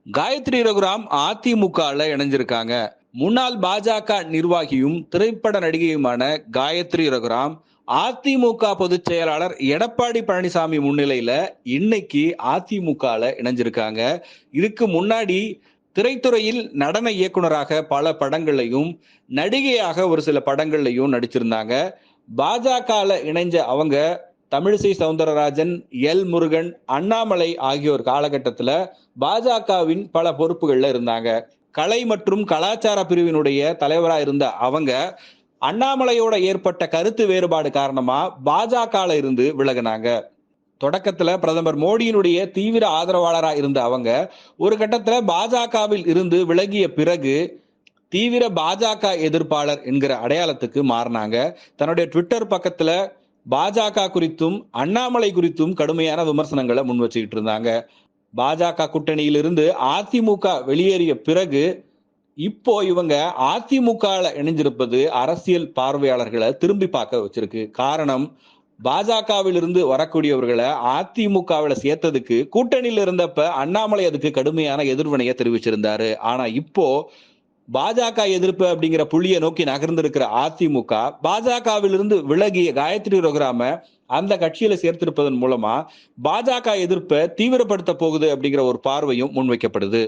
காயத்ரி ரகுராம் அதிமுகல இணைஞ்சிருக்காங்க. முன்னாள் பாஜக நிர்வாகியும் திரைப்பட நடிகையுமான காயத்ரி ரகுராம் அதிமுக பொதுச் செயலாளர் எடப்பாடி பழனிசாமி முன்னிலையில இன்னைக்கு அதிமுகல இணைஞ்சிருக்காங்க. இதுக்கு முன்னாடி திரைத்துறையில் நடன இயக்குனராக பல படங்கள்லையும், நடிகையாக ஒரு சில படங்கள்லையும் நடிச்சிருந்தாங்க. பாஜகல இணைஞ்ச அவங்க தமிழிசை சவுந்தரராஜன், எல் முருகன், அண்ணாமலை ஆகியோர் காலகட்டத்துல பாஜகவின் பல பொறுப்புகள்ல இருந்தாங்க. கலை மற்றும் கலாச்சார பிரிவினுடைய தலைவரா இருந்த அவங்க அண்ணாமலையோட ஏற்பட்ட கருத்து வேறுபாடு காரணமா பாஜகல இருந்து விலகினாங்க. தொடக்கத்துல பிரதமர் மோடியினுடைய தீவிர ஆதரவாளரா இருந்த அவங்க ஒரு கட்டத்துல பாஜகவில் இருந்து விலகிய பிறகு தீவிர பாஜக எதிர்ப்பாளர் என்கிற அடையாளத்துக்கு மாறினாங்க. தன்னுடைய ட்விட்டர் பக்கத்துல பாஜக குறித்தும் அண்ணாமலை குறித்தும் கடுமையான விமர்சனங்களை முன் வச்சுக்கிட்டு இருந்தாங்க. பாஜக கூட்டணியிலிருந்து அதிமுக வெளியேறிய பிறகு இப்போ இவங்க அதிமுக இணைஞ்சிருப்பது அரசியல் பார்வையாளர்களை திரும்பி பார்க்க வச்சிருக்கு. காரணம், பாஜகவில் இருந்து வரக்கூடியவர்களை அதிமுகவில் சேர்த்ததுக்கு கூட்டணியில் இருந்தப்ப அண்ணாமலை அதுக்கு கடுமையான எதிர்வினையை தெரிவிச்சிருந்தாரு. ஆனா இப்போ பாஜக எதிர்ப்பு அப்படிங்கிற புள்ளியை நோக்கி நகர்ந்திருக்கிற அதிமுக பாஜகவிலிருந்து விலகிய காயத்ரி ரகுராம அந்த கட்சியில சேர்த்திருப்பதன் மூலமா பாஜக எதிர்ப்பை தீவிரப்படுத்த போகுது அப்படிங்கிற ஒரு பார்வையும் முன்வைக்கப்படுது.